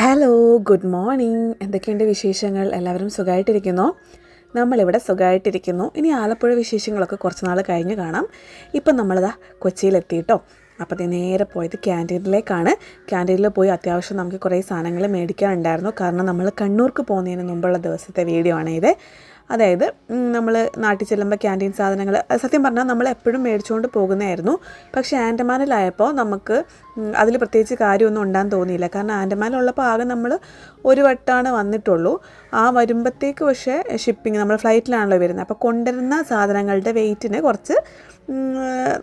Hello, good morning. എന്തൊക്കെയുണ്ട് വിശേഷങ്ങൾ? എല്ലാവരും സുഖമായിട്ടിരിക്കുന്നോ? നമ്മളിവിടെ സുഖമായിട്ടിരിക്കുന്നു. ഇനി ആലപ്പുഴ വിശേഷങ്ങളൊക്കെ കുറച്ച് നാൾ കഴിഞ്ഞ് കാണാം. ഇപ്പം നമ്മളിതാ കൊച്ചിയിലെത്തിയിട്ടോ. അപ്പോൾ നേരെ പോയത് ക്യാൻറ്റീനിലേക്കാണ്. ക്യാൻറ്റീനിൽ പോയി അത്യാവശ്യം നമുക്ക് കുറേ സാധനങ്ങൾ മേടിക്കാനുണ്ടായിരുന്നു. കാരണം നമ്മൾ കണ്ണൂർക്ക് പോകുന്നതിന് മുമ്പുള്ള ദിവസത്തെ വീഡിയോ ആണ് ഇത്. അതായത് നമ്മൾ നാട്ടിൽ ചെല്ലുമ്പോൾ ക്യാൻറ്റീൻ സാധനങ്ങൾ സത്യം പറഞ്ഞാൽ നമ്മൾ എപ്പോഴും മേടിച്ചുകൊണ്ട് പോകുന്നതായിരുന്നു. പക്ഷേ ആൻഡമാനിലായപ്പോൾ നമുക്ക് അതിൽ പ്രത്യേകിച്ച് കാര്യമൊന്നും ഉണ്ടാകാൻ തോന്നിയില്ല. കാരണം ആൻഡമാനിലുള്ളപ്പോൾ ആകെ നമ്മൾ ഒരു വട്ടമാണ് വന്നിട്ടുള്ളൂ. ആ വരുമ്പോഴത്തേക്ക് പക്ഷേ ഷിപ്പിംഗ് നമ്മൾ ഫ്ലൈറ്റിലാണല്ലോ വരുന്നത്. അപ്പോൾ കൊണ്ടുവരുന്ന സാധനങ്ങളുടെ വെയിറ്റിന് കുറച്ച്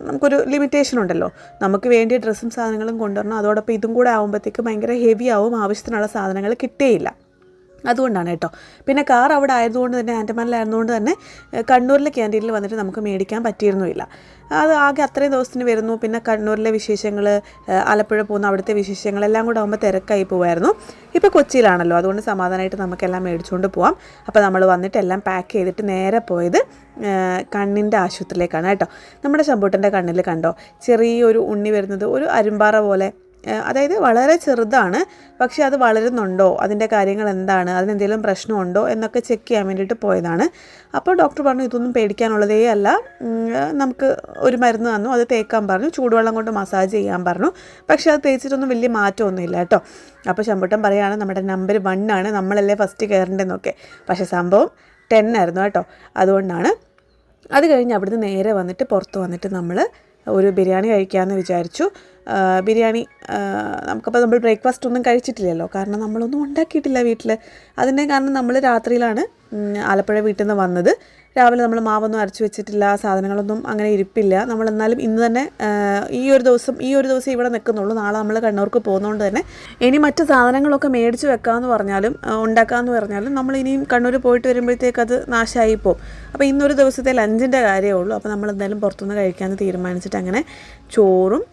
നമുക്കൊരു ലിമിറ്റേഷൻ ഉണ്ടല്ലോ. നമുക്ക് വേണ്ടിയ ഡ്രസ്സും സാധനങ്ങളും കൊണ്ടുവരണം. അതോടൊപ്പം ഇതും കൂടെ ആകുമ്പോഴത്തേക്ക് ഭയങ്കര ഹെവി ആവും, ആവശ്യത്തിനുള്ള സാധനങ്ങൾ കിട്ടുകയില്ല. അതുകൊണ്ടാണ് കേട്ടോ. പിന്നെ കാർ അവിടെ ആയതുകൊണ്ട് തന്നെ, ആൻഡമാനിലായിരുന്നുകൊണ്ട് തന്നെ കണ്ണൂരിലെ ക്യാൻറ്റീനിൽ വന്നിട്ട് നമുക്ക് മേടിക്കാൻ പറ്റിയിരുന്നില്ല. അത് ആകെ അത്രയും ദിവസത്തിന് വരുന്നു. പിന്നെ കണ്ണൂരിലെ വിശേഷങ്ങൾ, ആലപ്പുഴ പോകുന്ന അവിടുത്തെ വിശേഷങ്ങളെല്ലാം കൂടെ ആകുമ്പോൾ തിരക്കായി പോകുമായിരുന്നു. ഇപ്പോൾ കൊച്ചിയിലാണല്ലോ, അതുകൊണ്ട് സമാധാനമായിട്ട് നമുക്കെല്ലാം മേടിച്ചുകൊണ്ട് പോകാം. അപ്പോൾ നമ്മൾ വന്നിട്ട് എല്ലാം പാക്ക് ചെയ്തിട്ട് നേരെ പോയത് കണ്ണിൻ്റെ ആശുപത്രിയിലേക്കാണ് കേട്ടോ. നമ്മുടെ ശമ്പൂട്ടൻ്റെ കണ്ണിൽ കണ്ടോ ചെറിയൊരു ഉണ്ണി വരുന്നത്, ഒരു അരുമ്പാറ പോലെ. അതായത് വളരെ ചെറുതാണ്, പക്ഷേ അത് വളരുന്നുണ്ടോ, അതിൻ്റെ കാര്യങ്ങൾ എന്താണ്, അതിനെന്തെങ്കിലും പ്രശ്നമുണ്ടോ എന്നൊക്കെ ചെക്ക് ചെയ്യാൻ വേണ്ടിയിട്ട് പോയതാണ്. അപ്പോൾ ഡോക്ടർ പറഞ്ഞു ഇതൊന്നും പേടിക്കാനുള്ളതേ അല്ല, നമുക്ക് ഒരു മരുന്ന് തന്നു, അത് തേക്കാൻ പറഞ്ഞു, ചൂടുവെള്ളം കൊണ്ട് മസാജ് ചെയ്യാൻ പറഞ്ഞു. പക്ഷേ അത് തേച്ചിട്ടൊന്നും വലിയ മാറ്റമൊന്നുമില്ല കേട്ടോ. അപ്പോൾ ശമ്പൂട്ടൻ പറയുകയാണ് നമ്മുടെ നമ്പർ 1 ആണ്, നമ്മളല്ലേ ഫസ്റ്റ് കയറേണ്ടതെന്നൊക്കെ. പക്ഷേ സംഭവം 10 ആയിരുന്നു കേട്ടോ. അതുകൊണ്ടാണ്. അത് കഴിഞ്ഞ് അവിടുന്ന് നേരെ വന്നിട്ട് പുറത്ത് വന്നിട്ട് നമ്മൾ ഒരു ബിരിയാണി കഴിക്കാമെന്ന് വിചാരിച്ചു. ബിരിയാണി നമുക്കപ്പോൾ നമ്മൾ ബ്രേക്ക്ഫാസ്റ്റ് ഒന്നും കഴിച്ചിട്ടില്ലല്ലോ, കാരണം നമ്മളൊന്നും ഉണ്ടാക്കിയിട്ടില്ല വീട്ടിൽ. അതിൻ്റെ കാരണം നമ്മൾ രാത്രിയിലാണ് ആലപ്പുഴ വീട്ടിൽ നിന്ന് വന്നത്. രാവിലെ നമ്മൾ മാവൊന്നും അരച്ച് വെച്ചിട്ടില്ല, സാധനങ്ങളൊന്നും അങ്ങനെ ഇരിപ്പില്ല. നമ്മളെന്നാലും ഇന്ന് തന്നെ ഈ ഒരു ദിവസം ഇവിടെ നിൽക്കുന്നുള്ളൂ. നാളെ നമ്മൾ കണ്ണൂർക്ക് പോകുന്നതുകൊണ്ട് തന്നെ ഇനി മറ്റ് സാധനങ്ങളൊക്കെ മേടിച്ച് വെക്കാമെന്ന് പറഞ്ഞാലും ഉണ്ടാക്കാമെന്ന് പറഞ്ഞാലും നമ്മൾ ഇനിയും കണ്ണൂർ പോയിട്ട് വരുമ്പോഴത്തേക്ക് അത് നാശമായി പോകും. അപ്പോൾ ഇന്നൊരു ദിവസത്തെ ലഞ്ചിൻ്റെ കാര്യമേ ഉള്ളൂ. അപ്പോൾ നമ്മൾ എന്തായാലും പുറത്തുനിന്ന് കഴിക്കാമെന്ന് തീരുമാനിച്ചിട്ട് അങ്ങനെ ചോറും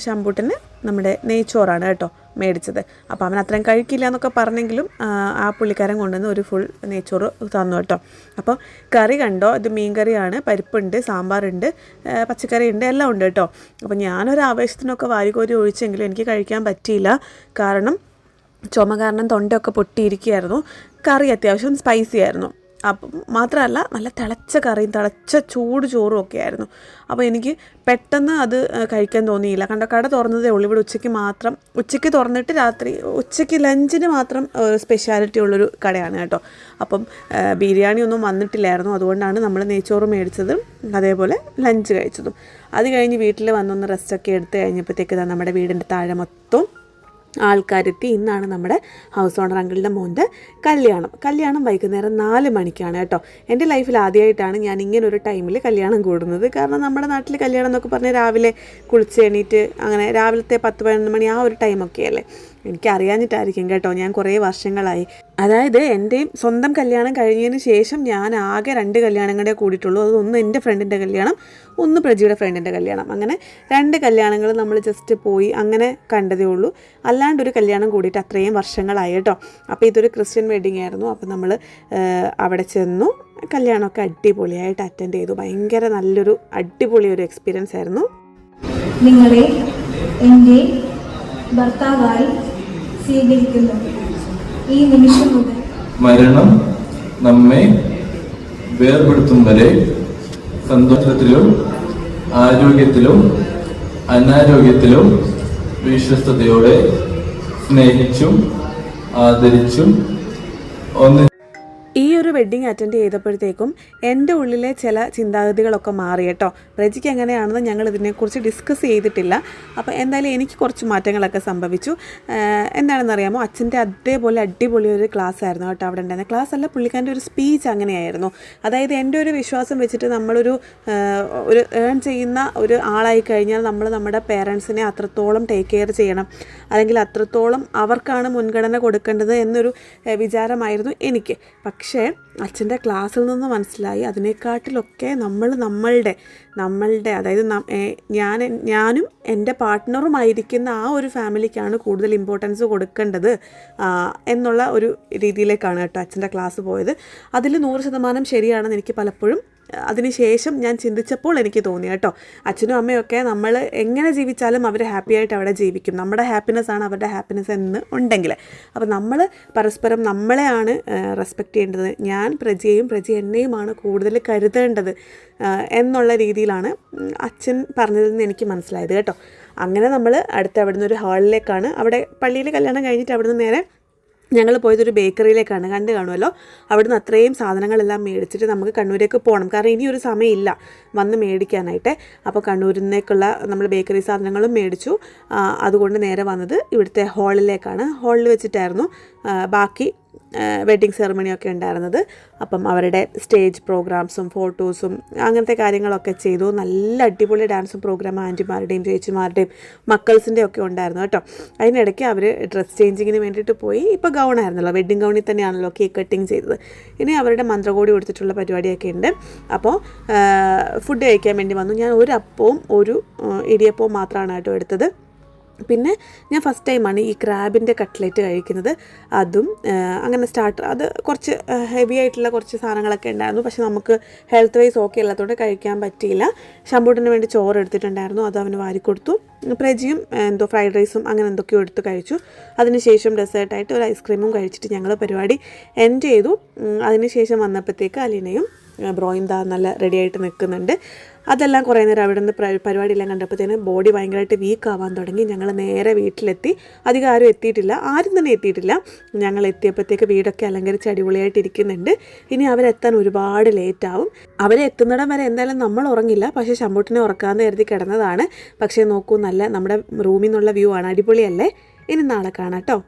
ശമ്പൂട്ടിന് നമ്മുടെ നെയ്ച്ചോറാണ് കേട്ടോ മേടിച്ചത്. അപ്പോൾ അവൻ അത്രയും കഴിക്കില്ല എന്നൊക്കെ പറഞ്ഞെങ്കിലും ആ പുള്ളിക്കാരൻ കൊണ്ടുവന്ന് ഒരു ഫുൾ നെയ്ച്ചോറ് തന്നു കേട്ടോ. അപ്പോൾ കറി കണ്ടോ, ഇത് മീൻ കറിയാണ്, പരിപ്പുണ്ട്, സാമ്പാറുണ്ട്, പച്ചക്കറി ഉണ്ട്, എല്ലാം ഉണ്ട് കേട്ടോ. അപ്പോൾ ഞാനൊരു ആവേശത്തിനൊക്കെ വാരിക്കോരി ഒഴിച്ചെങ്കിലും എനിക്ക് കഴിക്കാൻ പറ്റിയില്ല. കാരണം ചുമ കാരണം തൊണ്ടയൊക്കെ പൊട്ടിയിരിക്കുകയായിരുന്നു. കറി അത്യാവശ്യം സ്പൈസി ആയിരുന്നു. അപ്പം മാത്രമല്ല നല്ല തിളച്ച കറിയും തിളച്ച ചൂട് ചോറും ഒക്കെ ആയിരുന്നു. അപ്പോൾ എനിക്ക് പെട്ടെന്ന് അത് കഴിക്കാൻ തോന്നിയില്ല. കട തുറന്നതേ ഉള്ളൂ. ഇവിടെ ഉച്ചയ്ക്ക് തുറന്നിട്ട് ഉച്ചയ്ക്ക് ലഞ്ചിന് മാത്രം സ്പെഷ്യാലിറ്റി ഉള്ളൊരു കടയാണ് കേട്ടോ. അപ്പം ബിരിയാണി ഒന്നും വന്നിട്ടില്ലായിരുന്നു. അതുകൊണ്ടാണ് നമ്മൾ നെയ്ച്ചോറ് മേടിച്ചതും അതേപോലെ ലഞ്ച് കഴിച്ചതും. അത് കഴിഞ്ഞ് വീട്ടിൽ വന്നൊന്ന് റെസ്റ്റൊക്കെ എടുത്ത് കഴിഞ്ഞപ്പോഴത്തേക്ക് നമ്മുടെ വീടിൻ്റെ താഴെ മൊത്തം ആൾക്കാരെത്തി. ഇന്നാണ് നമ്മുടെ ഹൗസ് ഓണർ അങ്കിളുടെ മോൻ്റെ കല്യാണം വൈകുന്നേരം 4 മണിക്കാണ് കേട്ടോ. എൻ്റെ ലൈഫിൽ ആദ്യമായിട്ടാണ് ഞാൻ ഇങ്ങനൊരു ടൈമിൽ കല്യാണം കൂടുന്നത്. കാരണം നമ്മുടെ നാട്ടിൽ കല്യാണം എന്നൊക്കെ പറഞ്ഞാൽ രാവിലെ കുളിച്ച് എണീറ്റ് അങ്ങനെ രാവിലത്തെ 10-11 മണി ആ ഒരു ടൈമൊക്കെ അല്ലേ. എനിക്കറിയാഞ്ഞിട്ടായിരിക്കും കേട്ടോ. ഞാൻ കുറേ വർഷങ്ങളായി, അതായത് എൻ്റെയും സ്വന്തം കല്യാണം കഴിഞ്ഞതിന് ശേഷം ഞാൻ ആകെ 2 കല്യാണങ്ങളെ കൂടിയിട്ടുള്ളൂ. അതൊന്ന് എൻ്റെ ഫ്രണ്ടിൻ്റെ കല്യാണം, ഒന്ന് പ്രജിയുടെ ഫ്രണ്ടിൻ്റെ കല്യാണം. അങ്ങനെ 2 കല്യാണങ്ങൾ നമ്മൾ ജസ്റ്റ് പോയി അങ്ങനെ കണ്ടതേ ഉള്ളൂ. അല്ലാണ്ടൊരു കല്യാണം കൂടിയിട്ട് അത്രയും വർഷങ്ങളായി കേട്ടോ. അപ്പോൾ ഇതൊരു ക്രിസ്ത്യൻ വെഡിങ് ആയിരുന്നു. അപ്പോൾ നമ്മൾ അവിടെ ചെന്നു, കല്യാണമൊക്കെ അടിപൊളിയായിട്ട് അറ്റൻഡ് ചെയ്തു. ഭയങ്കര നല്ലൊരു അടിപൊളി ഒരു എക്സ്പീരിയൻസ് ആയിരുന്നു. നിങ്ങളെ എൻ്റെ ഭർത്താവായി സ്വീകരിക്കുന്നു. ഈ നിമിഷം മുതൽ മരണം നമ്മെ വേർപെടുത്തും വരെ സന്തോഷത്തിലും ആരോഗ്യത്തിലും അനാരോഗ്യത്തിലും വിശ്വസ്തയോടെ സ്നേഹിച്ചും ആദരിച്ചും ഈ ഒരു വെഡ്ഡിങ് അറ്റൻഡ് ചെയ്തപ്പോഴത്തേക്കും എൻ്റെ ഉള്ളിലെ ചില ചിന്താഗതികളൊക്കെ മാറി കേട്ടോ. പ്രജിക്ക് എങ്ങനെയാണെന്ന് ഞങ്ങൾ ഇതിനെക്കുറിച്ച് ഡിസ്കസ് ചെയ്തിട്ടില്ല. അപ്പോൾ എന്തായാലും എനിക്ക് കുറച്ച് മാറ്റങ്ങളൊക്കെ സംഭവിച്ചു. എന്താണെന്നറിയാമോ, അച്ഛൻ്റെ അതേപോലെ അടിപൊളി ഒരു ക്ലാസ് ആയിരുന്നു കേട്ടോ അവിടെ ഉണ്ടായിരുന്നത്. ക്ലാസ് അല്ല, പുള്ളിക്കാരൻ്റെ ഒരു സ്പീച്ച് അങ്ങനെയായിരുന്നു. അതായത് എൻ്റെ ഒരു വിശ്വാസം വെച്ചിട്ട് നമ്മളൊരു ഏൺ ചെയ്യുന്ന ഒരു ആളായി കഴിഞ്ഞാൽ നമ്മൾ നമ്മുടെ പേരൻസിനെ അത്രത്തോളം ടേക്ക് കെയർ ചെയ്യണം, അല്ലെങ്കിൽ അത്രത്തോളം അവർക്കാണ് മുൻഗണന കൊടുക്കേണ്ടത് എന്നൊരു വിചാരമായിരുന്നു എനിക്ക്. പക്ഷേ അച്ഛൻ്റെ ക്ലാസ്സിൽ നിന്ന് മനസ്സിലായി അതിനെക്കാട്ടിലൊക്കെ നമ്മളുടെ അതായത് ഞാനും എൻ്റെ പാർട്ട്ണറുമായിരിക്കുന്ന ആ ഒരു ഫാമിലിക്കാണ് കൂടുതൽ ഇമ്പോർട്ടൻസ് കൊടുക്കേണ്ടത് എന്നുള്ള ഒരു രീതിയിലേക്കാണ് കേട്ടോ അച്ഛൻ്റെ ക്ലാസ് പോയത്. അതിൽ 100% ശരിയാണെന്ന് എനിക്ക് പലപ്പോഴും അതിനുശേഷം ഞാൻ ചിന്തിച്ചപ്പോൾ എനിക്ക് തോന്നി കേട്ടോ, അച്ഛനും അമ്മയൊക്കെ നമ്മൾ എങ്ങനെ ജീവിച്ചാലും അവർ ഹാപ്പി ആയിട്ട് അവിടെ ജീവിക്കും, നമ്മുടെ ഹാപ്പിനെസ്സാണ് അവരുടെ ഹാപ്പിനെസ് എന്ന് ഉണ്ടെങ്കിൽ. അപ്പോൾ നമ്മൾ പരസ്പരം നമ്മളെയാണ് റെസ്പെക്റ്റ് ചെയ്യേണ്ടത്. ഞാൻ പ്രജയെയും പ്രജ എന്നെയുമാണ് കൂടുതൽ കരുതേണ്ടത് എന്നുള്ള രീതിയിലാണ് അച്ഛൻ പറഞ്ഞതിൽ നിന്ന് എനിക്ക് മനസ്സിലായത് കേട്ടോ. അങ്ങനെ നമ്മൾ അവിടെ നിന്ന് ഒരു ഹാളിലേക്കാണ്, അവിടെ പള്ളിയിൽ കല്യാണം കഴിഞ്ഞിട്ട് അവിടെ നിന്ന് നേരെ ഞങ്ങൾ പോയതൊരു ബേക്കറിയിലേക്കാണ്, കണ്ടു കാണുമല്ലോ. അവിടുന്ന് അത്രയും സാധനങ്ങളെല്ലാം മേടിച്ചിട്ട് നമുക്ക് കണ്ണൂരേക്ക് പോകണം, കാരണം ഇനിയൊരു സമയമില്ല വന്ന് മേടിക്കാനായിട്ട്. അപ്പോൾ കണ്ണൂരിനേക്കുള്ള നമ്മൾ ബേക്കറി സാധനങ്ങളും മേടിച്ചു. അതുകൊണ്ട് നേരെ വന്നത് ഇവിടുത്തെ ഹാളിലേക്കാണ്. ഹാളിൽ വെച്ചിട്ടായിരുന്നു ബാക്കി വെഡ്ഡിങ് സെറമണിയൊക്കെ ഉണ്ടായിരുന്നത്. അപ്പം അവരുടെ സ്റ്റേജ് പ്രോഗ്രാംസും ഫോട്ടോസും അങ്ങനത്തെ കാര്യങ്ങളൊക്കെ ചെയ്തു. നല്ല അടിപൊളി ഡാൻസും പ്രോഗ്രാം ആൻറ്റിമാരുടെയും ചേച്ചിമാരുടെയും മക്കൾസിൻ്റെ ഒക്കെ ഉണ്ടായിരുന്നു കേട്ടോ. അതിനിടയ്ക്ക് അവർ ഡ്രസ് ചേഞ്ചിങ്ങിന് വേണ്ടിയിട്ട് പോയി. ഇപ്പോൾ ഗൗണായിരുന്നല്ലോ, വെഡ്ഡിങ് ഗൗണിൽ തന്നെയാണല്ലോ കേക്ക് കട്ടിങ് ചെയ്തത്. ഇനി അവരുടെ മന്ത്രകോടി കൊടുത്തിട്ടുള്ള പരിപാടിയൊക്കെ ഉണ്ട്. അപ്പോൾ ഫുഡ് കഴിക്കാൻ വേണ്ടി വന്നു. ഞാൻ ഒരു അപ്പവും ഒരു ഇടിയപ്പവും മാത്രമാണ് കേട്ടോ എടുത്തത്. പിന്നെ ഞാൻ ഫസ്റ്റ് ടൈമാണ് ഈ ക്രാബിൻ്റെ കട്ട്ലറ്റ് കഴിക്കുന്നത്. അതും അങ്ങനെ സ്റ്റാർട്ടർ, അത് കുറച്ച് ഹെവി ആയിട്ടുള്ള കുറച്ച് സാധനങ്ങളൊക്കെ ഉണ്ടായിരുന്നു. പക്ഷെ നമുക്ക് ഹെൽത്ത് വൈസ് ഓക്കെ അല്ലാത്തതുകൊണ്ട് കഴിക്കാൻ പറ്റിയില്ല. ശമ്പൂട്ടിന് വേണ്ടി ചോറ് എടുത്തിട്ടുണ്ടായിരുന്നു, അത് അവന് വാരിക്കൊടുത്തു. പ്രജിയും എന്തോ ഫ്രൈഡ് റൈസും അങ്ങനെ എന്തൊക്കെയോ എടുത്ത് കഴിച്ചു. അതിനുശേഷം ഡെസേർട്ടായിട്ട് ഒരു ഐസ്ക്രീമും കഴിച്ചിട്ട് ഞങ്ങൾ പരിപാടി എൻഡ് ചെയ്തു. അതിനുശേഷം വന്നപ്പോഴത്തേക്ക് അലീനയും ബ്രോയും നല്ല റെഡിയായിട്ട് നിൽക്കുന്നുണ്ട്. അതെല്ലാം കുറേ നേരം അവിടെ നിന്ന് പരിപാടിയെല്ലാം കണ്ടപ്പോഴത്തേനും ബോഡി ഭയങ്കരമായിട്ട് വീക്ക് ആവാൻ തുടങ്ങി. ഞങ്ങൾ നേരെ വീട്ടിലെത്തി. അധികം ആരും എത്തിയിട്ടില്ല, ആരും തന്നെ എത്തിയിട്ടില്ല. ഞങ്ങൾ എത്തിയപ്പോഴത്തേക്ക് വീടൊക്കെ അലങ്കരിച്ച് അടിപൊളിയായിട്ട് ഇരിക്കുന്നുണ്ട്. ഇനി അവരെത്താൻ ഒരുപാട് ലേറ്റ് ആവും. അവരെ എത്തുന്നിടം വരെ എന്തായാലും നമ്മൾ ഉറങ്ങില്ല, പക്ഷേ ശമ്പൂട്ടിനെ ഉറക്കാമെന്ന് കരുതി കിടന്നതാണ്. പക്ഷേ നോക്കൂ, നല്ല നമ്മുടെ റൂമിൽ നിന്നുള്ള വ്യൂ ആണ്, അടിപൊളിയല്ലേ? ഇനി നാളെ കാണാം കേട്ടോ.